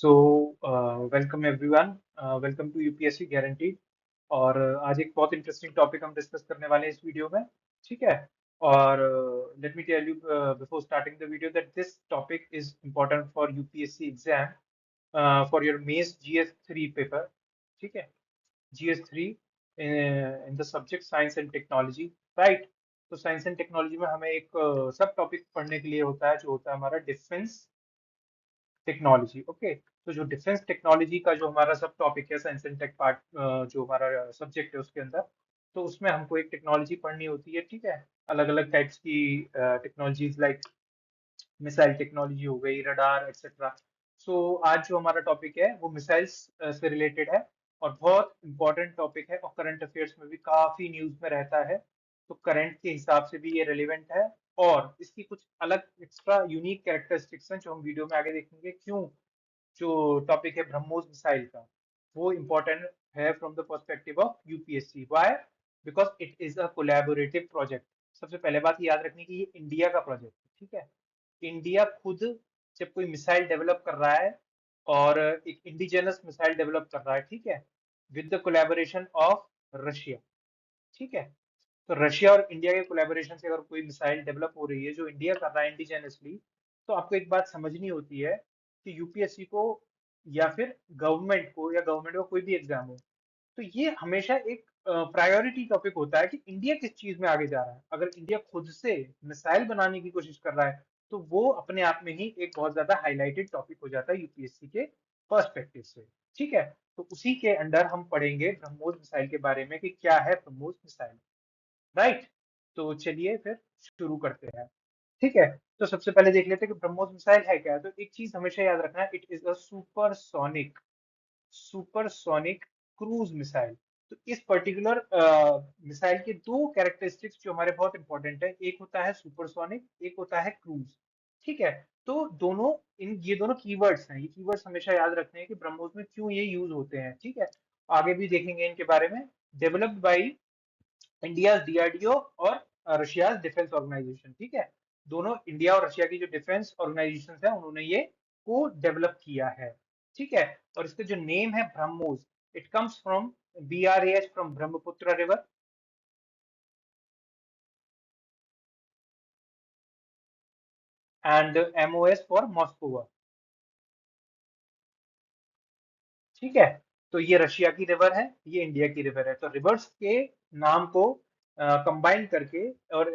Welcome everyone, welcome to UPSC guarantee. और आज एक बहुत इंटरेस्टिंग टॉपिक हम डिस्कस करने वाले हैं इस वीडियो में। ठीक है। और let me tell you before starting the video that this topic is important for UPSC exam for your mains GS 3 paper. ठीक है। GS 3 in the subject science and technology, right. तो साइंस एंड टेक्नोलॉजी में हमें एक सब topic पढ़ने के लिए होता है जो होता है हमारा डिफेंस टेक्नोलॉजी। ओके। तो जो डिफेंस टेक्नोलॉजी का जो हमारा सब टॉपिक है साइंस एंड टेक पार्ट, जो हमारा सब्जेक्ट है उसके अंदर, तो उसमें हमको एक टेक्नोलॉजी पढ़नी होती है। ठीक है। अलग अलग टाइप्स की टेक्नोलॉजीज लाइक मिसाइल टेक्नोलॉजी हो गई, रडार एक्सेट्रा। सो आज जो हमारा टॉपिक है वो मिसाइल्स से रिलेटेड है और बहुत इंपॉर्टेंट टॉपिक है और करंट अफेयर्स में भी काफी न्यूज में रहता है। तो करंट के हिसाब से भी ये रिलेवेंट है और इसकी कुछ अलग एक्स्ट्रा यूनिक कैरेक्टरिस्टिक्स हैं जो हम वीडियो में आगे देखेंगे। क्यों जो टॉपिक है ब्रह्मोस मिसाइल का, वो इम्पोर्टेंट है from the perspective of UPSC. Why? Because it is a collaborative project. सबसे पहले बात याद रखनी कि ये इंडिया का प्रोजेक्ट है। ठीक है। इंडिया खुद जब कोई मिसाइल डेवलप कर रहा है और एक इंडिजिनस मिसाइल डेवलप कर रहा है, ठीक है, with the collaboration of Russia. ठीक है। तो रशिया और इंडिया के कोलैबोरेशन से अगर कोई मिसाइल डेवलप हो रही है जो इंडिया कर रहा है इंडिजिनसली, तो आपको एक बात समझनी होती है कि यूपीएससी को या फिर गवर्नमेंट को, या गवर्नमेंट का कोई भी एग्जाम हो, तो ये हमेशा एक प्रायोरिटी टॉपिक होता है कि इंडिया किस चीज में आगे जा रहा है। अगर इंडिया खुद से मिसाइल बनाने की कोशिश कर रहा है तो वो अपने आप में ही एक बहुत ज्यादा हाईलाइटेड टॉपिक हो जाता है यूपीएससी के पर्सपेक्टिव से। ठीक है। तो उसी के अंडर हम पढ़ेंगे ब्रह्मोस मिसाइल के बारे में कि क्या है ब्रह्मोस मिसाइल, राइट। तो चलिए फिर शुरू करते हैं। ठीक है। तो सबसे पहले देख लेते हैं कि ब्रह्मोस मिसाइल है क्या। तो एक चीज हमेशा याद रखना है, it is a supersonic cruise missile. तो इस पर्टिकुलर मिसाइल के दो कैरेक्टरिस्टिक्स जो हमारे बहुत इंपॉर्टेंट है, एक होता है सुपरसोनिक, एक होता है क्रूज। ठीक है। तो दोनों, इन ये दोनों कीवर्ड्स हैं, ये कीवर्ड्स हमेशा याद रखने हैं कि ब्रह्मोस में क्यों ये यूज होते हैं। ठीक है। आगे भी देखेंगे इनके बारे में। डेवलप्ड बाई इंडिया डीआरडीओ और रशिया डिफेंस ऑर्गेनाइजेशन। ठीक है। दोनों इंडिया और रशिया की जो डिफेंस ऑर्गेनाइजेशन है उन्होंने ये को डेवलप किया है। ठीक है। और इसका जो नेम है BrahMos, it comes from BRAS from Brahmaputra river and MOS for Moscow. ठीक है। तो ये रशिया की रिवर है, ये इंडिया की रिवर है। तो रिवर्स के नाम को कंबाइन करके और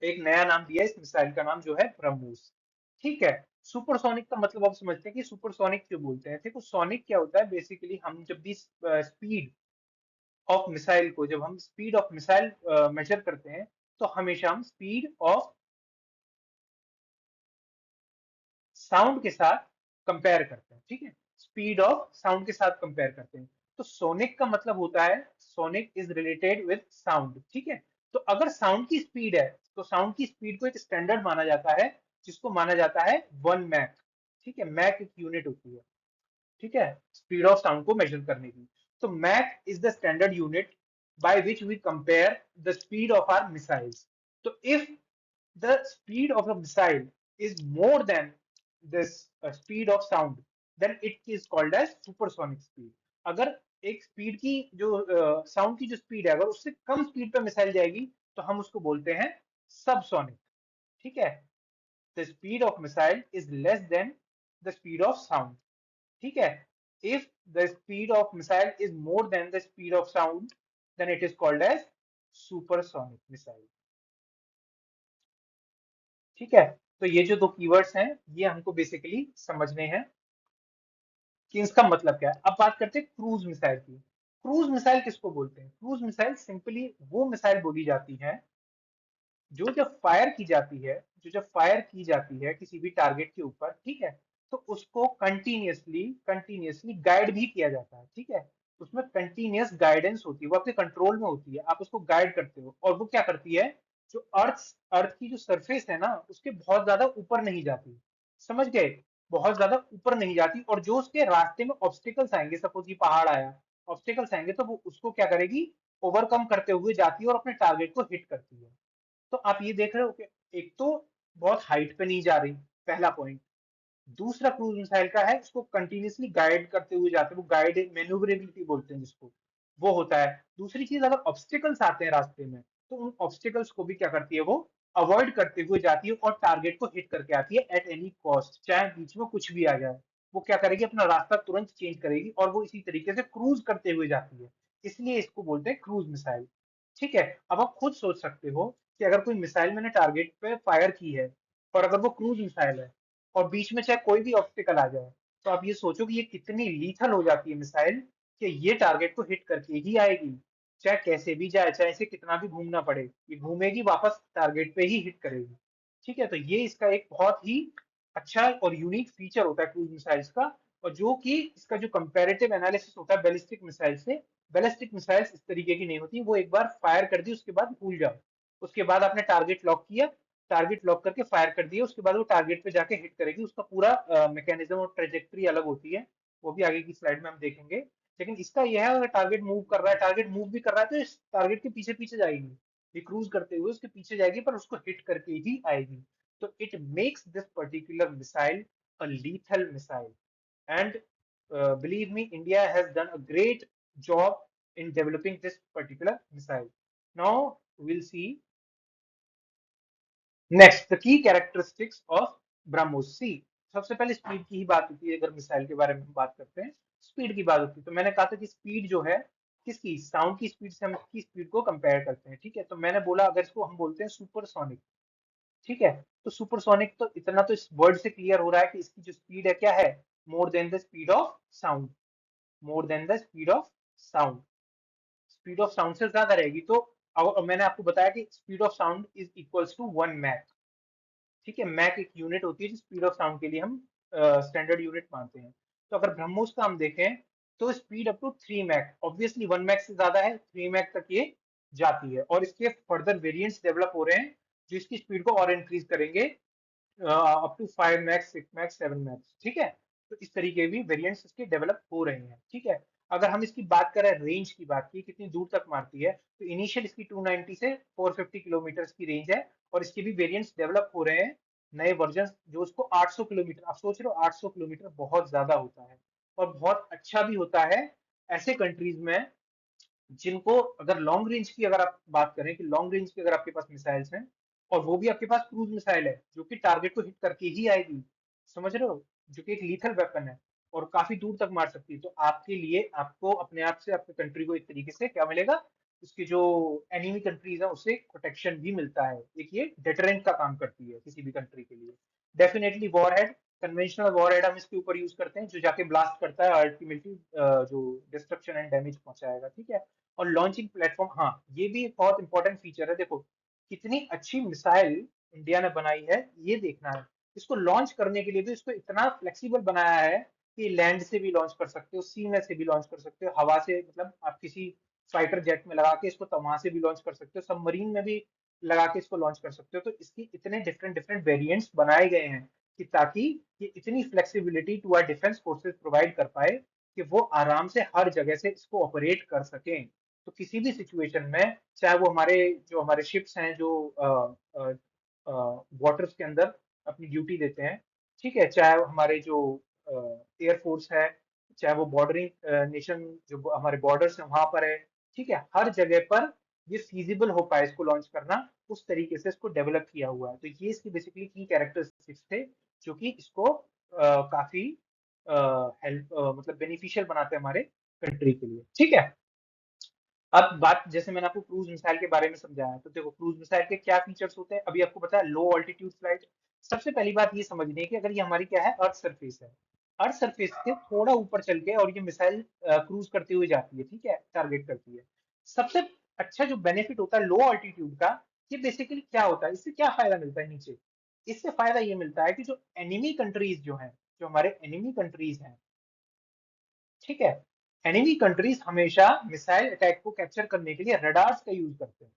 एक नया नाम दिया इस मिसाइल का नाम जो है ब्रह्मोस। ठीक है। सुपरसोनिक का मतलब आप समझते हैं कि सुपरसोनिक क्यों बोलते हैं। देखो सोनिक क्या होता है, बेसिकली हम जब भी स्पीड ऑफ मिसाइल को, जब हम स्पीड ऑफ मिसाइल मेजर करते हैं, तो हमेशा हम स्पीड ऑफ साउंड के साथ कंपेयर करते हैं। ठीक है। स्पीड ऑफ साउंड के साथ कंपेयर करते हैं। तो सोनिक का मतलब होता है, sonic is related with sound. ठीक है। तो अगर साउंड की स्पीड है तो साउंड की स्पीड को एक स्टैंडर्ड माना जाता है जिसको माना जाता है 1 मैक। ठीक है। मैक एक यूनिट होती है, ठीक है, स्पीड ऑफ साउंड को मेजर करने की। तो Mach is the standard unit by which we compare the speed of our missiles. तो if the speed of a missile is more than this speed of sound, then it is called as supersonic speed. अगर एक speed की जो sound की जो speed है, अगर उससे कम स्पीड पे मिसाइल जाएगी तो हम उसको बोलते हैं सबसोनिक। ठीक है। The speed of missile is less than the speed of sound. ठीक है। If the speed of missile is more than the speed of sound, then it is called as supersonic missile. ठीक है। तो ये जो दो कीवर्ड्स हैं ये हमको बेसिकली समझने हैं कि इसका मतलब क्या है। अब बात करते हैं क्रूज मिसाइल की। क्रूज मिसाइल किसको बोलते हैं? क्रूज मिसाइल सिंपली वो मिसाइल बोली जाती है जो जब फायर की जाती है, जो जब फायर की जाती है किसी भी टारगेट के ऊपर, ठीक है, तो उसको कंटिन्यूअसली कंटिन्यूअसली गाइड भी किया जाता है। ठीक है। उसमें कंटिन्यूअस गाइडेंस होती है, वो आपके कंट्रोल में होती है, आप उसको गाइड करते हो और वो क्या करती है, जो अर्थ अर्थ की जो सरफेस है ना उसके बहुत ज्यादा ऊपर नहीं जाती। समझ गए? बहुत ज्यादा ऊपर नहीं जाती। और जो उसके रास्ते में ऑब्स्टिकल्स आएंगे, सपोज ये पहाड़ आया, ऑब्स्टिकल्स आएंगे तो वो उसको क्या करेगी, ओवरकम करते हुए जाती है और अपने टारगेट को हिट करती है। तो आप ये देख रहे हो कि एक तो बहुत हाइट पे नहीं जा रही, पहला पॉइंट। दूसरा क्रूज मिसाइल का है, उसको कंटिन्यूसली गाइड करते हुए जाते हैं, वो गाइड मैन्यूवरेबिलिटी बोलते हैं जिसको, वो होता है। दूसरी चीज, अगर ऑब्स्टिकल्स आते हैं रास्ते में, तो उन ऑब्स्टिकल्स को भी क्या करती है, वो अवॉइड करते हुए जाती है और टारगेट को हिट करके आती है एट एनी कॉस्ट, चाहे बीच में कुछ भी आ जाए। वो क्या करेगी, अपना रास्ता तुरंत चेंज करेगी और वो इसी तरीके से क्रूज करते हुए जाती है, इसलिए इसको बोलते हैं क्रूज मिसाइल। ठीक है, अब आप खुद सोच सकते हो कि अगर कोई मिसाइल मैंने टारगेट पे फायर की है, और अगर वो क्रूज मिसाइल है और बीच में चाहे कोई भी ऑब्स्टिकल आ जाए, तो आप ये सोचो कि ये कितनी लीथल हो जाती है मिसाइल, कि ये टारगेट को हिट करके ही आएगी, चाहे कैसे भी जाए, चाहे इसे कितना भी घूमना पड़े, ये घूमेगी वापस टारगेट पे ही हिट करेगी। ठीक है, तो ये इसका एक बहुत ही अच्छा और यूनिक फीचर होता है क्रूज मिसाइल्स का। और जो कि इसका जो कंपैरेटिव एनालिसिस होता है बैलिस्टिक मिसाइल से, बैलिस्टिक मिसाइल्स इस तरीके की नहीं होती, वो एक बार फायर कर दी उसके बाद भूल जाओ, उसके बाद आपने टारगेट लॉक किया, टारगेट लॉक करके फायर कर दिया, उसके बाद वो टारगेट पे जाके हिट करेगी, उसका पूरा मैकेनिज्म और ट्रेजेक्टरी अलग होती है, वो भी आगे की स्लाइड में हम देखेंगे। लेकिन इसका यह है, अगर टारगेट मूव कर रहा है, टारगेट मूव भी कर रहा है, तो इस टारगेट के पीछे पीछे जाएगी, ये क्रूज करते हुए उसके पीछे जाएगी, पर उसको हिट करके ही आएगी। तो it makes this particular missile a lethal missile. And believe me, India has done a great job in developing this particular missile. Now we'll see next the key characteristics of BrahMos. See, सबसे पहले speed की ही बात होती है, अगर missile के बारे में हम बात करते हैं, स्पीड की बात होती है, तो मैंने कहा था कि स्पीड जो है, किसकी, साउंड की स्पीड से हम इसकी स्पीड को कंपेयर करते हैं। ठीक है, तो मैंने बोला अगर इसको हम बोलते हैं सुपरसोनिक, ठीक है, तो सुपरसोनिक, तो इतना तो इस वर्ड से क्लियर हो रहा है कि इसकी जो स्पीड है क्या है, more than the speed of sound, more than the speed of sound, speed of sound से ज्यादा रहेगी। तो मैंने आपको बताया कि speed of sound is equals to 1 Mach. ठीक है, मैक एक यूनिट होती है जो स्पीड ऑफ साउंड के लिए हम स्टैंडर्ड यूनिट मानते हैं। तो अगर ब्रह्मोस का हम देखें, तो speed up to 3 Mach, obviously 1 Mach से ज्यादा है, 3 मैक तक ये जाती है, और इसके फर्दर वेरिएंट्स डेवलप हो रहे हैं जो इसकी स्पीड को और इंक्रीज करेंगे up to 5 Machs, 6 Machs, 7 Machs. ठीक है, तो इस तरीके भी वेरिएंट्स इसके डेवलप हो रहे हैं। ठीक है, अगर हम इसकी बात करें, रेंज की बात की, कितनी दूर तक मारती है, तो इनिशियल इसकी 290 से 450 किलोमीटर की रेंज है, और इसके भी वेरिएंट्स डेवलप हो रहे हैं, नए वर्जन जो उसको 800 किलोमीटर, आप सोच रहे हो 800 किलोमीटर बहुत ज्यादा होता है, और बहुत अच्छा भी होता है ऐसे कंट्रीज में जिनको, अगर लॉन्ग रेंज की अगर आप बात करें कि लॉन्ग रेंज की अगर आपके पास मिसाइल्स हैं, और वो भी आपके पास क्रूज मिसाइल है जो कि टारगेट को हिट करके ही आएगी, समझ रहे हो, जो कि एक लीथल वेपन है और काफी दूर तक मार सकती है, तो आपके लिए, आपको अपने आप से, अपने कंट्री को एक तरीके से क्या मिलेगा, उसकी जो एनिमी कंट्रीज है उससे प्रोटेक्शन भी मिलता है, एक ये डेटरेंट का काम करती है किसी भी कंट्री के लिए। डेफिनेटली वॉरहेड, कन्वेंशनल वॉरहेड हम इसके ऊपर यूज करते हैं, जो जाके ब्लास्ट करता है अल्टीमेटली, जो डिस्ट्रक्शन एंड डैमेज पहुंचाएगा। ठीक है, और लॉन्चिंग प्लेटफॉर्म, हाँ ये भी एक बहुत इंपॉर्टेंट फीचर है, देखो कितनी अच्छी मिसाइल इंडिया ने बनाई है, ये देखना है। इसको लॉन्च करने के लिए भी इसको इतना फ्लेक्सिबल बनाया है कि लैंड से भी लॉन्च कर सकते हो, सी में से भी लॉन्च कर सकते हो, हवा से, मतलब आप किसी फाइटर जेट में लगा के इसको वहां से भी लॉन्च कर सकते हो, सबमरीन में भी लगा के इसको लॉन्च कर सकते हो। तो इसकी इतने डिफरेंट डिफरेंट वेरिएंट्स बनाए गए हैं कि ताकि ये इतनी flexibility to our defence forces provide कर पाए कि वो आराम से हर जगह से इसको ऑपरेट कर सकें। तो किसी भी सिचुएशन में, चाहे वो हमारे, जो हमारे शिप्स हैं जो वाटर्स के अंदर अपनी ड्यूटी देते हैं, ठीक है, चाहे वो हमारे जो एयरफोर्स है, चाहे वो बॉर्डरिंग नेशन जो हमारे बॉर्डर्स हैं वहां पर है, ठीक है, हर जगह पर ये फीजिबल हो पाए इसको लॉन्च करना, उस तरीके से इसको डेवलप किया हुआ है। तो ये इसकी बेसिकली की कैरेक्टरिस्टिक्स थे जो कि इसको काफी हेल्प, मतलब बेनिफिशियल बनाते हैं हमारे कंट्री के लिए। ठीक है, अब बात, जैसे मैंने आपको क्रूज मिसाइल के बारे में समझाया, तो देखो क्रूज मिसाइल के क्या फीचर्स होते हैं, अभी आपको पता है, लो ऑल्टीट्यूड फ्लाइट। सबसे पहली बात ये समझनी है कि अगर ये हमारी क्या है, अर्थ सरफेस है, अर्थ सरफेस से थोड़ा ऊपर चल के और ये मिसाइल क्रूज करते हुए जाती है, ठीक है, टारगेट करती है। सबसे अच्छा जो बेनिफिट होता है लो ऑल्टीट्यूड का, ये बेसिकली क्या होता है, इससे क्या फायदा मिलता है नीचे, इससे फायदा ये मिलता है कि जो एनिमी कंट्रीज जो हैं, जो हमारे एनिमी कंट्रीज हैं, ठीक है, एनिमी कंट्रीज हमेशा मिसाइल अटैक को कैप्चर करने के लिए रडार्स का यूज करते हैं।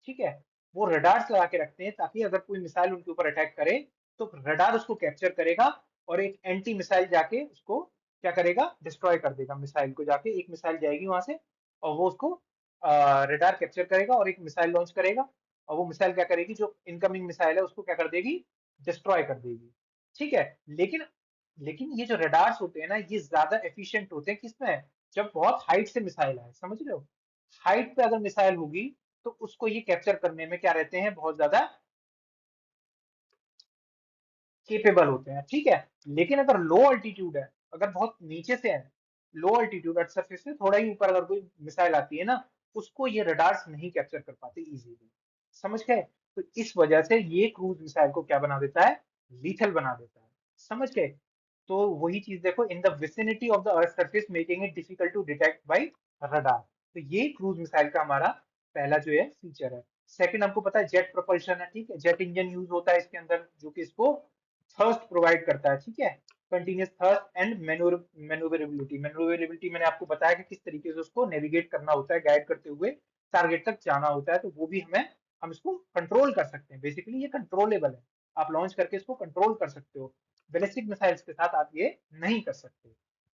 ठीक है, वो रडार्स लगा के रखते हैं ताकि अगर कोई मिसाइल उनके ऊपर अटैक करे, तो रडार उसको कैप्चर करेगा, और एक एंटी मिसाइल जाके उसको क्या करेगा, डिस्ट्रॉय कर देगा मिसाइल को, जाके एक मिसाइल जाएगी वहां से, और वो उसको रडार कैप्चर करेगा और एक मिसाइल लॉन्च करेगा, और वो मिसाइल क्या करेगी, जो इनकमिंग मिसाइल है उसको क्या कर देगी, डिस्ट्रॉय कर देगी। ठीक है, लेकिन लेकिन ये जो रडार्स होते हैं ना, ये ज्यादा एफिशिएंट होते हैं किसमें, जब बहुत हाइट से मिसाइल आए, समझ रहे हो। हाइट पे अगर मिसाइल होगी तो उसको ये कैप्चर करने में क्या रहते हैं, बहुत ज्यादा केपेबल होते हैं, ठीक है। लेकिन अगर लो अल्टीट्यूड है, अगर बहुत नीचे से है, लो अल्टीट्यूड एट सरफेस से थोड़ा ही ऊपर अगर कोई मिसाइल आती है ना, उसको ये रडार्स नहीं कैप्चर कर पाते इजीली, समझ गए। तो इस वजह से ये क्रूज मिसाइल को क्या बना देता है, लीथल बना देता है, समझ गए। तो वही चीज देखो, in the vicinity of the earth surface making it difficult to detect by radar. तो ये क्रूज मिसाइल का हमारा पहला जो है फीचर है। सेकंड, हमको पता है जेट प्रोपल्शन है, ठीक है, जेट इंजन यूज होता है इसके अंदर, जो कि इसको थर्स्ट प्रोवाइड करता है, ठीक है, continuous thrust and manoeuvrability. Manoeuvrability मैंने आपको बताया कि किस तरीके से उसको नेविगेट करना होता है, गाइड करते हुए टारगेट तक जाना होता है, तो वो भी हम इसको कंट्रोल कर सकते हैं, बेसिकली ये कंट्रोलेबल है, आप लॉन्च करके इसको कंट्रोल कर सकते हो। बैलिस्टिक मिसाइल्स के साथ आप ये नहीं कर सकते,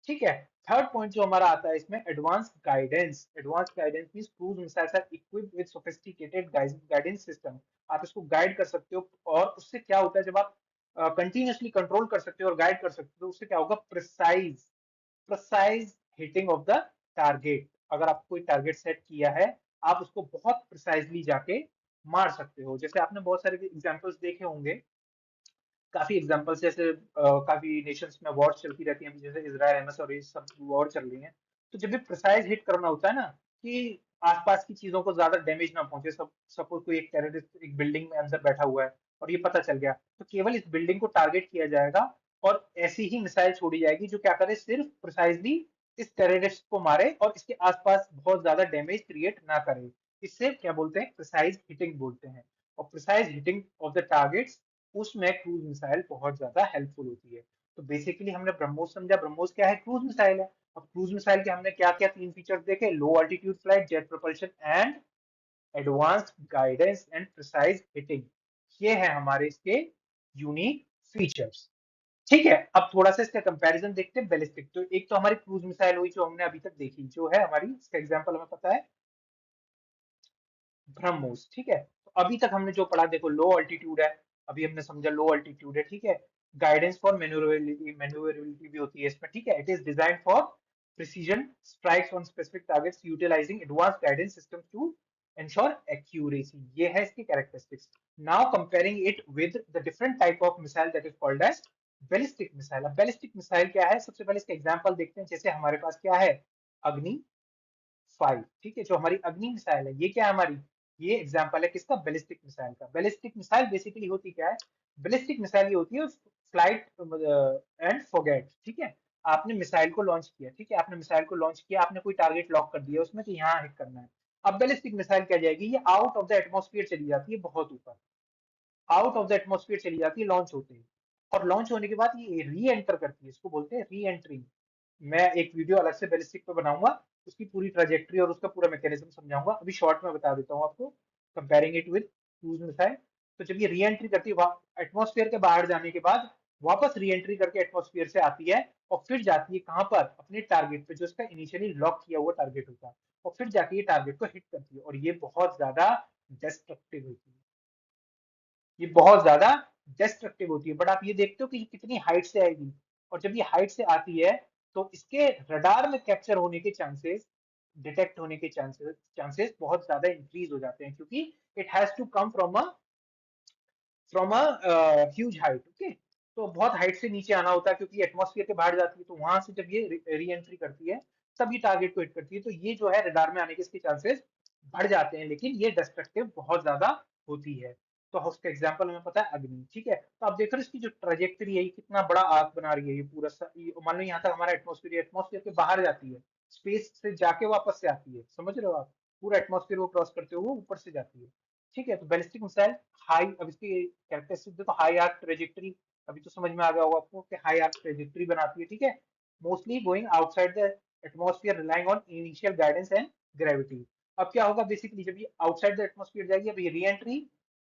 ठीक है। थर्ड पॉइंट जो हमारा आता है इसमें, advance guidance. Advance guidance means cruise missiles are equipped with sophisticated guidance system. आप इसको गाइड कर सकते हो, और उससे क्या होता है, जब आप कंटिन्यूसली कंट्रोल कर सकते हो और गाइड कर सकते हो, तो उससे क्या होगा, precise precise hitting of the target. अगर आप कोई टारगेट सेट किया है, आप उसको बहुत प्रिसाइजली जाके मार सकते हो। जैसे आपने बहुत सारे एग्जांपल्स देखे होंगे, काफी एग्जांपल्स, जैसे काफी नेशंस में वॉर चलती रहती हैं, जैसे इजराइल एमएस और ये सब वॉर चल रही हैं। तो जब भी प्रिसाइज हिट करना होता है ना, कि आसपास की चीजों को ज्यादा डैमेज ना पहुंचे, सब सपोज कोई एक टेररिस्ट एक बिल्डिंग में अंदर बैठा हुआ है और ये पता चल गया, तो केवल इस बिल्डिंग को टारगेट किया जाएगा और ऐसी ही मिसाइल छोड़ी जाएगी जो क्या करे, सिर्फ प्रिसाइजली इस टेररिस्ट को मारे और इसके आसपास बहुत ज्यादा डैमेज क्रिएट ना करे। इससे क्या बोलते हैं, प्रिसाइज हिटिंग बोलते हैं। और precise hitting of the targets, उसमें क्रूज मिसाइल बहुत ज्यादा हेल्पफुल होती है। तो बेसिकली हमने ब्रह्मोस समझा, ब्रह्मोस क्या है, क्रूज मिसाइल है। अब क्रूज मिसाइल के हमने क्या क्या तीन फीचर्स देखे, low altitude flight, jet propulsion and advanced guidance and precise hitting. ये है हमारे इसके यूनिक फीचर्स, ठीक है। अब थोड़ा सा इसका कंपैरिजन देखते हैं बैलिस्टिक। तो एक तो हमारी क्रूज मिसाइल हुई जो हमने अभी तक देखी, जो है हमारी, इसका एग्जांपल हमें पता है ब्रह्मोस, ठीक है। तो अभी तक हमने जो पढ़ा, देखो लो अल्टीट्यूड है, अभी हमने समझा लो अल्टीट्यूड है, ठीक है। गाइडेंस फॉर मैन्यूवरेबिलिटी, मैन्यूवरेबिलिटी भी होती है इसमें, ठीक है। It is design for precision strikes on specific targets utilising advance guidance system to ensure accuracy। ये है इसकी characteristics. Now comparing it with the different type of missile that is called as ballistic missile. अब ballistic missile क्या है, सबसे पहले इसका example देखते हैं। जैसे हमारे पास क्या है, अग्नि 5, ठीक है, जो हमारी अग्नि मिसाइल है, ये क्या है हमारी, ये एग्जांपल है किसका, बैलिस्टिक मिसाइल का। बैलिस्टिक मिसाइल बेसिकली होती क्या है, बैलिस्टिक मिसाइल ये होती है फ्लाइट एंड फॉरगेट, ठीक है। आपने मिसाइल को लॉन्च किया, ठीक है, आपने मिसाइल को लॉन्च किया, आपने कोई टारगेट लॉक कर दिया उसमें कि यहाँ हिट करना है। अब बैलिस्टिक मिसाइल क्या जाएगी, ये आउट ऑफ द एटमॉस्फेयर चली जाती है, बहुत ऊपर आउट ऑफ द एटमॉस्फेयर चली जाती है लॉन्च होते ही। और लॉन्च होने के बाद ये री एंटर करती है, इसको बोलते हैं री एंट्री। मैं एक वीडियो अलग से बैलिस्टिक पे बनाऊंगा, उसकी पूरी ट्रेजेक्टरी और उसका पूरा मैकेनिज्म समझाऊंगा, अभी शॉर्ट में बता देता हूँ आपको, comparing it with cruise missile. तो जब ये री एंट्री करती है एटमॉस्फेयर के बाहर जाने के बाद, वापस री एंट्री करके एटमॉस्फेयर से आती है, और फिर जाती है कहां पर, अपने टारगेट पे, जो इसका इनिशियली लॉक किया हुआ टारगेट होता है, और फिर जाके ये टारगेट को हिट करती है, और ये बहुत ज्यादा डिस्ट्रक्टिव होती है, ये बहुत ज्यादा डिस्ट्रक्टिव होती है। बट आप ये देखते हो कि कितनी हाइट से आएगी, और जब ये हाइट से आती है, तो इसके रडार में कैप्चर होने के चांसेस, डिटेक्ट होने के चांसेस चांसेस बहुत ज्यादा इंक्रीज हो जाते हैं, क्योंकि it has to come from a huge height, okay. तो बहुत हाइट से नीचे आना होता है, क्योंकि एटमॉस्फेयर के बाहर जाती है, तो वहां से जब ये री एंट्री करती है, तब ये टारगेट को हिट करती है, तो ये जो है रडार में आने के इसके चांसेस बढ़ जाते हैं, लेकिन ये डिस्ट्रक्टिव बहुत ज्यादा होती है। तो उसका एग्जाम्पल हमें पता है अग्नि, ठीक है। तो आप देख रहे हो इसकी जो ट्रेजेक्टरी है, ये कितना बड़ा आर्क बना रही है, ये पूरा मान लो यहाँ तक हमारा एटमॉस्फेयर के बाहर जाती है, स्पेस से जाके वापस से आती है, समझ रहे हो आप, पूरा एटमॉस्फेयर को क्रॉस करते हुए ऊपर से जाती है, ठीक है। तो बैलिस्टिक मिसाइल हाई, अब इसकी कैरेक्टरिस्टिक देखो, हाई आर्क ट्रेजेक्टरी, अभी तो समझ में आ गया होगा आपको कि हाई आर्क ट्रेजेक्टरी बनाती है, ठीक है। Mostly going outside the atmosphere, relying on initial guidance and gravity. अब क्या होगा, बेसिकली जब ये आउटसाइड द एटमॉस्फेयर जाएगी, अब ये री एंट्री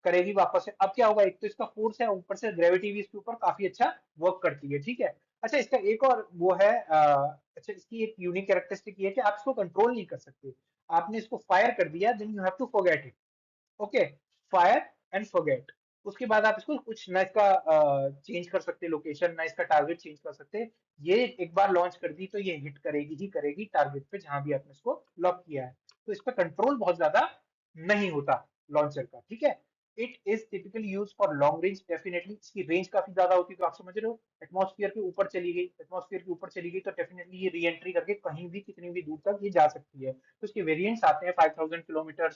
करेगी वापस से, अब क्या होगा, एक तो इसका फोर्स है, ऊपर से ग्रेविटी भी इसके ऊपर काफी अच्छा वर्क करती है, ठीक है। अच्छा, इसका एक और वो है, अच्छा, इसकी एक यूनिक कैरेक्टरिस्टिक ये है कि आप इसको कंट्रोल नहीं कर सकते। आपने इसको फायर कर दिया, then you have to forget it, okay, fire and forget. उसके बाद आप इसको कुछ ना इसका चेंज कर सकते लोकेशन, ना इसका टारगेट चेंज कर सकते। ये एक बार लॉन्च कर दी तो ये हिट करेगी ही करेगी टारगेट पे जहां भी आपने इसको लॉक किया है। तो इस पर कंट्रोल बहुत ज्यादा नहीं होता लॉन्चर का, ठीक है। It is typically use for long range, definitely इसकी रेंज काफी ज्यादा होती है, तो आप समझ रहे हो एटमॉस्फेयर के ऊपर चली गई, एटमॉस्फेयर के ऊपर चली गई तो डेफिनेटली ये री एंट्री करके कहीं भी कितनी भी दूर तक ये जा सकती है। तो इसके वेरिएंट्स आते हैं 5000 किलोमीटर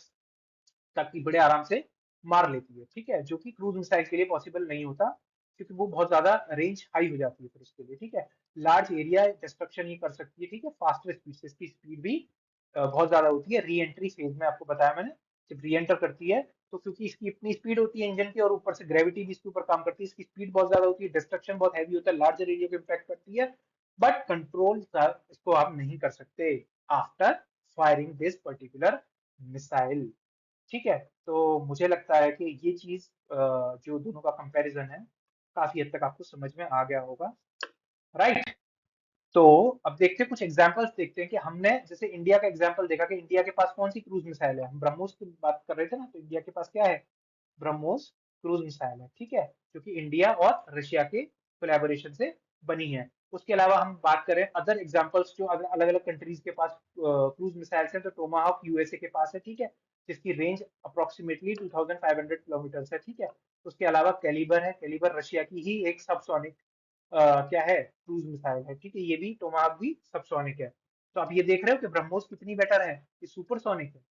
तक की बड़े आराम से मार लेती है, ठीक है, जो कि क्रूज मिसाइल के लिए पॉसिबल नहीं होता, क्योंकि वो बहुत ज्यादा रेंज हाई हो जाती है फिर उसके लिए, ठीक है। लार्ज एरिया डिस्ट्रक्शन ये कर सकती है, ठीक है, फास्टर स्पीड से, इसकी स्पीड भी बहुत ज्यादा होती है। री एंट्री फेज में आपको बताया मैंने, जब री एंटर करती है तो क्योंकि इसकी इतनी स्पीड होती है इंजन की और ऊपर से ग्रेविटी भी इसके ऊपर काम करती है, इसकी स्पीड बहुत ज्यादा होती है, डिस्ट्रक्शन बहुत हैवी होता है, लार्जर एरिया को इम्पैक्ट करती है, बट कंट्रोल इसको आप नहीं कर सकते after firing this particular missile, ठीक है। तो मुझे लगता है कि ये चीज जो दोनों का कंपैरिजन है काफी हद तक आपको समझ में आ गया होगा, राइट। तो अब देखते हैं कुछ एग्जांपल्स, देखते हैं कि हमने जैसे इंडिया का एग्जांपल देखा कि इंडिया के पास कौन सी क्रूज मिसाइल है, हम ब्रह्मोस की बात कर रहे थे ना, तो इंडिया के पास क्या है, ब्रह्मोस क्रूज मिसाइल है, ठीक है, क्योंकि इंडिया और रशिया के कोलैबोरेशन से बनी है। उसके अलावा हम बात करें अदर एग्जांपल्स जो अलग अलग कंट्रीज के पास क्रूज मिसाइल्स हैं, तो टोमाहॉक यूएसए के पास है, ठीक है, जिसकी रेंज अप्रोक्सीमेटली 2500 किलोमीटर है, ठीक है। उसके अलावा कैलिबर है, कैलिबर रशिया की ही एक सबसोनिक क्या है, क्रूज मिसाइल है, ठीक है, ये भी टोमाहॉक भी सबसोनिक है। तो आप ये देख रहे हो कि ब्रह्मोस कितनी बेटर है, ये सुपरसोनिक है।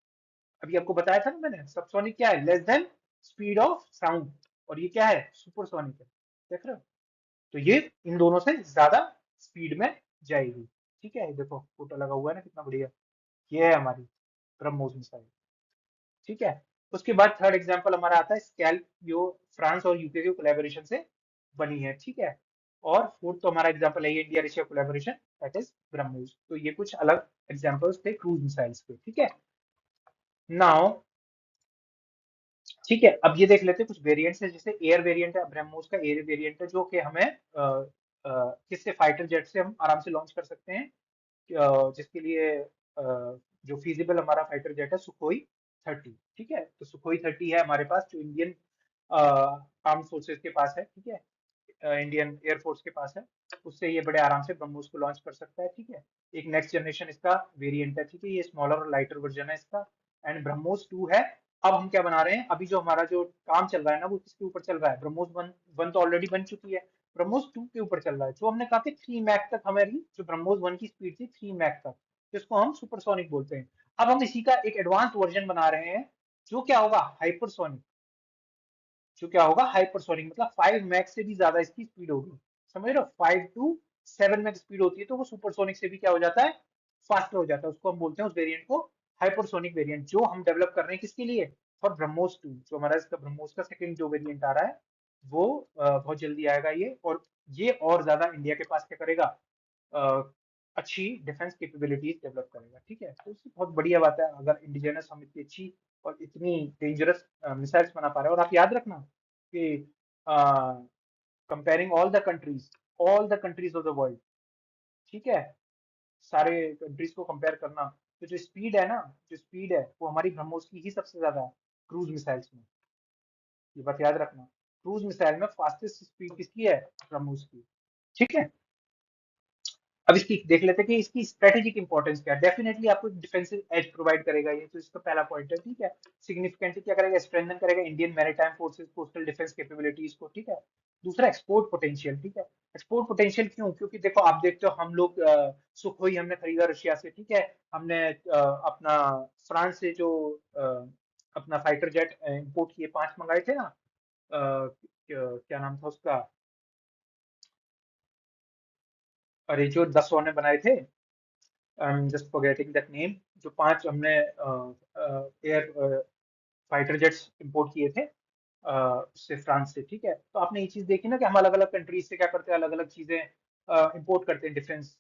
अभी आपको बताया था ना मैंने, सबसोनिक क्या है, less than speed of sound, और ये क्या है, सुपरसोनिक है, देख रहे हो। तो ये इन दोनों से ज्यादा स्पीड में जाएगी, ठीक है, ये देखो फोटो लगा हुआ है ना कितना बढ़िया, ये है हमारी ब्रह्मोस मिसाइल, ठीक है। उसके बाद थर्ड एग्जांपल हमारा आता है स्कैल्प, जो फ्रांस और यूके के कोलैबोरेशन से बनी है, ठीक है। और फोर्थ तो हमारा एग्जांपल है ये India Russia collaboration, that is BrahMos. तो ये कुछ अलग एग्जांपल्स थे क्रूज मिसाइल्स के, ठीक है। नाउ ठीक है, अब ये देख लेते हैं कुछ वेरिएंट्स है, जैसे एयर वेरिएंट है, ब्रह्मोस का एयर वेरिएंट है, जो कि हमें किससे, फाइटर जेट से हम आराम से लॉन्च कर सकते हैं, जिसके लिए जो फीजिबल हमारा फाइटर जेट है सुखोई 30, ठीक है। तो सुखोई 30 है हमारे पास, जो इंडियन आर्म फोर्सेस के पास है, ठीक है, इंडियन एयरफोर्स के पास है, उससे ये बड़े आराम से ब्रह्मोस को लॉन्च कर सकता है, ठीक है। एक नेक्स्ट जनरेशन इसका वेरिएंट है, ठीक है, ये स्मॉलर और लाइटर वर्जन है इसका, एंड ब्रह्मोस 2 है। अब हम क्या बना रहे हैं, अभी जो हमारा जो काम चल रहा है ना, वो किसके ऊपर चल रहा है, ब्रह्मोस 1 तो ऑलरेडी बन चुकी है, ब्रह्मोस 2 के ऊपर चल रहा है, जो हमने कहा कि 3 मैक तक हमारी जो ब्रह्मोस 1 की स्पीड थी, 3 मैक तक, जिसको हम सुपरसोनिक बोलते हैं। अब हम इसी का एक एडवांस वर्जन बना रहे हैं, जो क्या होगा, हाइपरसोनिक, जो क्या होगा हाइपरसोनिक, मतलब 5 मैक से भी ज्यादा इसकी स्पीड होगी, समझ रहे हो, 5 to 7 मैक स्पीड होती है, तो वो सुपरसोनिक से भी क्या हो जाता है, फास्टर हो जाता है, उसको हम बोलते हैं उस वेरिएंट को हाइपरसोनिक वेरिएंट, जो हम डेवलप कर रहे हैं किसके लिए, फॉर ब्रह्मोस 2, जो हमारा इसका ब्रह्मोस का सेकंड जो वेरिएंट आ रहा है, वो बहुत जल्दी आएगा ये, और ये और ज्यादा इंडिया के पास क्या करेगा, अच्छी डिफेंस कैपेबिलिटीज डेवलप करेगा, ठीक है। तो इससे बहुत बढ़िया बात है, अगर इंडिजिनस हम इतनी अच्छी और इतनी डेंजरस मिसाइल्स बना पा रहे हैं। और आप याद रखना कि comparing all the countries of the world, ठीक है, सारे कंट्रीज को कंपेयर करना, तो जो स्पीड है ना, जो स्पीड है वो हमारी ब्रह्मोस की ही सबसे ज्यादा है क्रूज मिसाइल्स में, ये बात याद रखना, क्रूज मिसाइल में फास्टेस्ट स्पीड किसकी है, ब्रह्मोस की, ठीक है। अब इसकी देख लेते हैं कि इसकी स्ट्रेटेजिक इंपॉर्टेंस क्या है, डेफिनेटली आपको डिफेंसिव एज प्रोवाइड करेगा ये, तो इसका पहला पॉइंट है, ठीक है। सिग्निफिकेंटली क्या करेगा, स्ट्रेंथन करेगा Indian maritime forces coastal defence capabilities को, ठीक है। दूसरा एक्सपोर्ट पोटेंशियल, ठीक है। एक्सपोर्ट पोटेंशियल क्यों, क्योंकि देखो आप देखते हो हम लोग सुखोई हमने खरीदा रशिया से, ठीक है, हमने अपना फ्रांस से जो अपना फाइटर जेट इंपोर्ट किए 5 मंगाए थे ना, क्या नाम था उसका, अरे जो 10 ने बनाए थे, I am just forgetting that name, जो 5 हमने एयर फाइटर जेट्स इंपोर्ट किए थे उससे, फ्रांस से, ठीक है। तो आपने ये चीज देखी ना कि हम अलग अलग कंट्रीज से क्या करते हैं, अलग अलग चीजें इंपोर्ट करते हैं, डिफेंस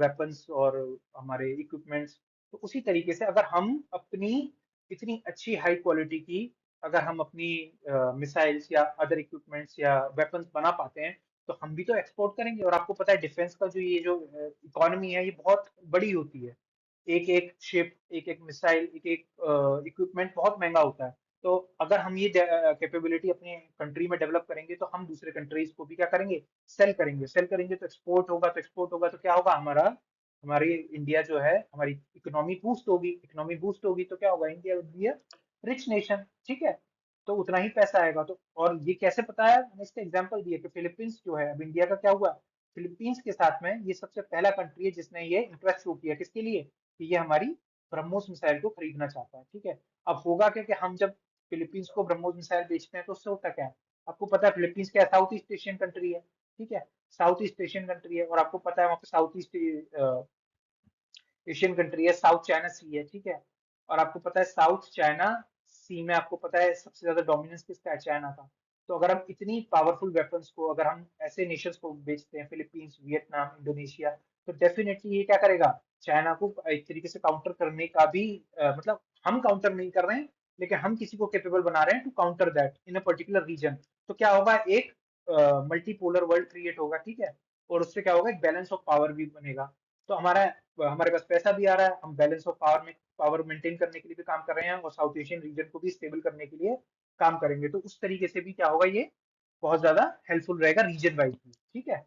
वेपन्स और हमारे इक्विपमेंट्स। तो उसी तरीके से अगर हम अपनी इतनी अच्छी हाई क्वालिटी की, अगर हम अपनी मिसाइल्स या अदर इक्विपमेंट्स या वेपन्स बना पाते हैं, तो हम भी तो एक्सपोर्ट करेंगे। और आपको पता है डिफेंस का जो ये जो इकोनॉमी है, ये बहुत बड़ी होती है, एक एक शिप, एक एक मिसाइल, एक एक इक्विपमेंट बहुत महंगा होता है। तो अगर हम ये कैपेबिलिटी अपने कंट्री में डेवलप करेंगे तो हम दूसरे कंट्रीज को भी क्या करेंगे, सेल करेंगे तो एक्सपोर्ट होगा तो क्या होगा, हमारी इंडिया जो है, हमारी इकोनॉमी बूस्ट होगी तो क्या होगा, India will be a rich nation, ठीक है। तो उतना ही पैसा आएगा। तो और ये कैसे पता है, मैंने इसका एग्जांपल दिया कि फिलीपींस जो है, अब इंडिया का क्या हुआ, फिलीपींस के साथ में ये सबसे पहला कंट्री है जिसने ये इंटरेस्ट शो किया, किसके लिए, कि ये हमारी ब्रह्मोस मिसाइल को खरीदना चाहता है, ठीक है। अब होगा क्या कि हम जब फिलीपींस को ब्रह्मोस मिसाइल बेचते हैं तो उससे होता क्या है, आपको पता है फिलीपींस क्या साउथ ईस्ट एशियन कंट्री है, ठीक है, साउथ ईस्ट एशियन कंट्री है, और आपको पता है वहाँ पे साउथ ईस्ट एशियन कंट्री है, साउथ चाइना सी है, ठीक है। और आपको पता है साउथ चाइना सी में आपको पता है सबसे ज्यादा डोमिनेंस किसका है, चाइना का। तो अगर हम इतनी पावरफुल वेपन्स को अगर हम ऐसे नेशंस को बेचते हैं, फिलीपींस, वियतनाम, इंडोनेशिया, तो डेफिनेटली ये क्या करेगा, चाइना को एक तरीके से काउंटर करने का भी मतलब हम काउंटर नहीं कर रहे हैं, लेकिन हम किसी को केपेबल बना रहे हैं to counter that in a particular region. तो क्या होगा, एक मल्टीपोलर वर्ल्ड क्रिएट होगा, ठीक है। और उससे क्या होगा, एक बैलेंस ऑफ पावर भी बनेगा। तो हमारे पास पैसा भी आ रहा है, हम बैलेंस ऑफ पावर मेंटेन करने के लिए भी काम कर रहे हैं, और साउथ एशियन रीजन को भी स्टेबल करने के लिए काम करेंगे। तो उस तरीके से भी क्या होगा, ये बहुत ज्यादा हेल्पफुल रहेगा रीजन वाइज भी, ठीक है।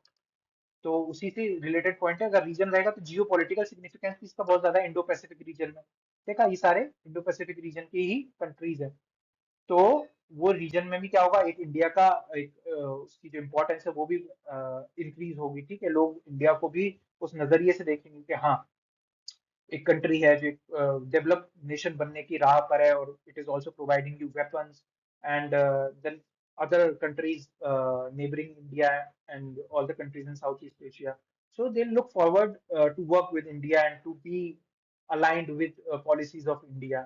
तो उसी से रिलेटेड पॉइंट है, अगर रीजन रहेगा तो जियो पॉलिटिकल सिग्निफिकेंस भी इसका बहुत ज्यादा इंडो पैसिफिक रीजन में। देखा, ये सारे इंडो पैसिफिक रीजन की ही कंट्रीज है। तो वो रीजन में भी क्या होगा, एक इंडिया का एक उसकी जो इम्पोर्टेंस है वो भी इंक्रीज होगी, ठीक है। लोग इंडिया को भी उस नजरिए से देखेंगे कि हाँ, एक कंट्री है जो एक डेवलप नेशन बनने की राह पर है, और it is also providing you weapons and then other countries neighboring India and all the countries in Southeast Asia. So they'll look forward to work with India and to be aligned with policies of India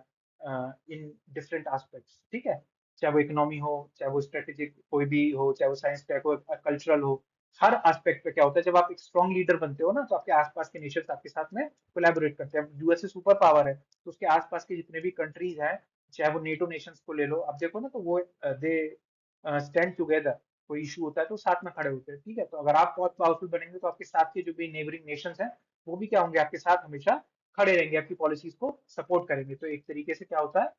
in different aspects. ठीक है, चाहे वो economy हो, चाहे वो strategic कोई भी हो, चाहे वो साइंस टेक हो, कल्चरल हो, हर एस्पेक्ट पे क्या होता है, जब आप एक स्ट्रॉन्ग लीडर बनते हो ना, तो आपके आसपास के नेशंस आपके साथ में कोलैबोरेट करते हैं। यूएसए सुपर पावर है, तो उसके आसपास के जितने भी कंट्रीज हैं, चाहे वो नेटो नेशंस को ले लो, अब देखो ना, तो वो दे स्टैंड टुगेदर, कोई इशू होता है तो साथ में खड़े होते हैं, ठीक है। तो अगर आप बहुत पावरफुल बनेंगे तो आपके साथ के जो भी नेबरिंग नेशंस हैं, वो भी क्या होंगे, आपके साथ हमेशा खड़े रहेंगे, आपकी पॉलिसीज को सपोर्ट करेंगे। तो एक तरीके से क्या होता है,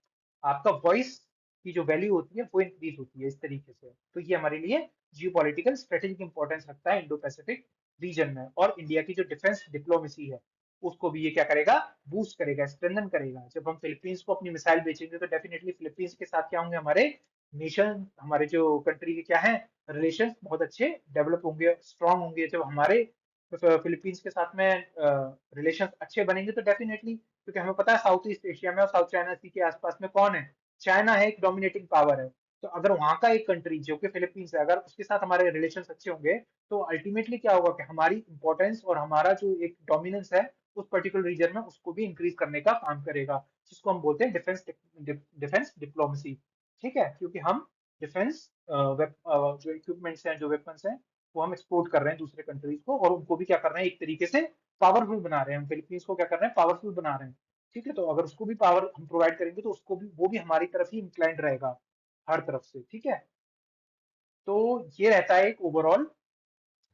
आपका वॉइस की जो वैल्यू होती है वो इंक्रीज होती है इस तरीके से। तो ये हमारे लिए जियोपॉलिटिकल स्ट्रेटेजिक इंपॉर्टेंस रखता है इंडो पैसिफिक रीजन में। और इंडिया की जो डिफेंस डिप्लोमेसी है उसको भी ये क्या करेगा, बूस्ट करेगा, स्ट्रेंथन करेगा। जब हम फिलीपींस को अपनी मिसाइल बेचेंगे तो डेफिनेटली फिलीपींस के साथ क्या होंगे, हमारे नेशन, हमारे जो कंट्री के क्या है, रिलेशन बहुत अच्छे डेवलप होंगे, स्ट्रांग होंगे। जब हमारे फिलीपींस के साथ में रिलेशन अच्छे बनेंगे तो डेफिनेटली, क्योंकि हमें पता है साउथ ईस्ट एशिया में और साउथ चाइना सी के आसपास में कौन है, चाइना है, एक डोमिनेटिंग पावर है। तो अगर वहां का एक कंट्री जो कि फिलीपींस है, अगर उसके साथ हमारे रिलेशन अच्छे होंगे, तो अल्टीमेटली क्या होगा कि हमारी इंपॉर्टेंस और हमारा जो एक डोमिनेंस है उस पर्टिकुलर रीजन में, उसको भी इंक्रीज करने का काम करेगा, जिसको हम बोलते हैं डिफेंस डिप्लोमेसी, ठीक है। क्योंकि हम डिफेंस जो इक्विपमेंट्स हैं, जो वेपन्स हैं, वो हम एक्सपोर्ट कर रहे हैं दूसरे कंट्रीज को, और उनको भी क्या कर रहे हैं, एक तरीके से पावरफुल बना रहे हैं। हम फिलीपींस को क्या कर रहे हैं, पावरफुल बना रहे हैं, ठीक है। तो अगर उसको भी पावर हम प्रोवाइड करेंगे तो उसको भी, वो भी हमारी तरफ ही इंक्लाइंड रहेगा हर तरफ से, ठीक है। तो ये रहता है एक ओवरऑल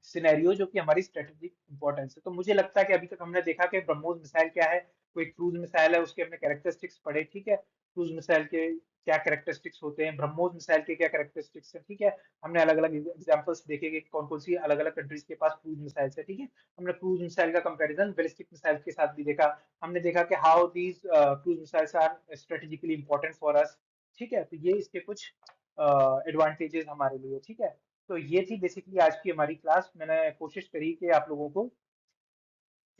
सिनेरियो जो कि हमारी स्ट्रेटेजिक इंपॉर्टेंस है। तो मुझे लगता है कि अभी तक हमने देखा कि ब्रह्मोस मिसाइल क्या है, कोई क्रूज मिसाइल है, उसके हमने कैरेक्टरिस्टिक्स पढ़े, ठीक है। क्रूज मिसाइल के क्या कैरेक्टरिस्टिक्स होते हैं, ब्रह्मोस मिसाइल के क्या कैरेक्टरिस्टिक्स हैं, ठीक है। हमने अलग अलग एग्जांपल्स देखे कि कौन कौन सी अलग अलग कंट्रीज के पास क्रूज मिसाइल्स है, ठीक है। हमने क्रूज मिसाइल का कंपैरिजन बैलिस्टिक मिसाइल के साथ भी देखा। हमने देखा कि how these cruise missiles are strategically important for us, ठीक है। तो ये इसके कुछ एडवांटेजेस हमारे लिए, ठीक है। तो ये थी बेसिकली आज की हमारी क्लास। मैंने कोशिश करी कि आप लोगों को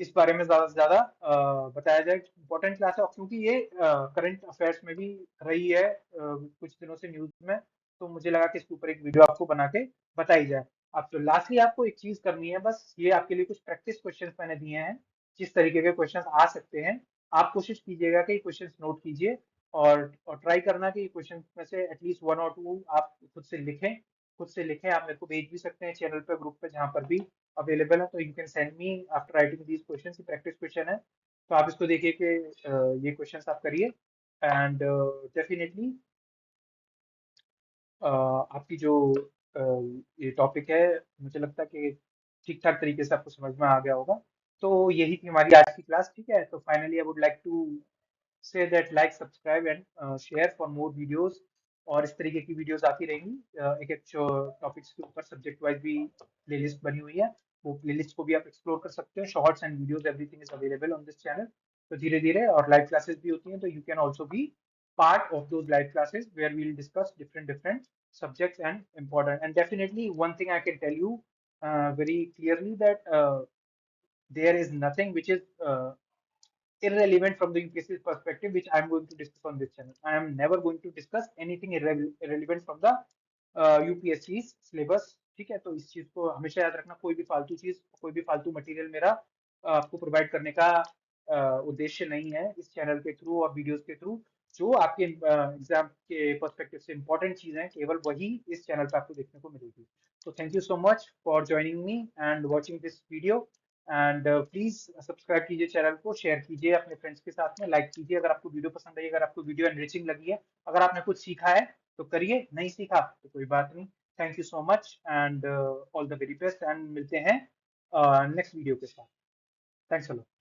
इस बारे में ज्यादा से ज्यादा बताया जाए। इम्पोर्टेंट क्लास है, और क्योंकि ये करंट अफेयर्स में भी रही है कुछ दिनों से न्यूज में, तो मुझे लगा कि इसके ऊपर एक वीडियो आपको बना के बताई जाए। अब तो लास्टली आपको एक चीज करनी है, बस ये आपके लिए कुछ प्रैक्टिस क्वेश्चंस मैंने दिए हैं, जिस तरीके के क्वेश्चंस आ सकते हैं। आप कोशिश कीजिएगा कि क्वेश्चंस नोट कीजिए, और ट्राई करना कि क्वेश्चंस में से एटलीस्ट वन और टू आप खुद से लिखें। आप मेरे को भेज भी सकते हैं चैनल पे, ग्रुप पे, जहाँ पर भी अवेलेबल है। तो you can send me after writing these question. ये प्रैक्टिस क्वेश्चन है, तो आप इसको देखिए कि ये क्वेश्चंस आप करिए, एंड डेफिनेटली आपकी जो अ, ये टॉपिक है, मुझे लगता है कि ठीक ठाक तरीके से आपको समझ में आ गया होगा। तो यही थी हमारी आज की क्लास, ठीक है। तो finally I would like to say that like subscribe and share for more videos. और इस तरीके की वीडियोस आती रहेंगी। एक एक टॉपिक्स के ऊपर सब्जेक्ट वाइज भी प्लेलिस्ट बनी हुई है, वो प्लेलिस्ट को भी आप एक्सप्लोर कर सकते हो। Shorts and videos everything is available on this channel. तो धीरे धीरे, और लाइव क्लासेस भी होती हैं, तो you can also be part of those live classes where we'll discuss different subjects and important. And definitely one thing I can tell you very clearly, that there is nothing which is irrelevant from the UPSC perspective, which I'm going to discuss on this channel. I am never going to discuss anything irrelevant from the UPSC's syllabus। ठीक है, तो इस चीज को हमेशा याद रखना। कोई भी फालतू चीज, कोई भी फालतू मटेरियल मेरा आपको प्रोवाइड करने का उद्देश्य नहीं है इस चैनल के थ्रू और वीडियोस के थ्रू। जो आपके एग्जाम के पर्सपेक्टिव से इंपॉर्टेंट चीजें, केवल वही इस चैनल पे आपको देखने को मिलेगी। तो thank you so much for joining me and watching this video. And please subscribe कीजिए चैनल को, शेयर कीजिए अपने फ्रेंड्स के साथ में, लाइक कीजिए अगर आपको वीडियो पसंद आई, अगर आपको वीडियो एनरिचिंग लगी है, अगर आपने कुछ सीखा है तो करिए, नहीं सीखा तो कोई बात नहीं। Thank you so much and all the very best, and मिलते हैं नेक्स्ट वीडियो के साथ। Thanks a lot.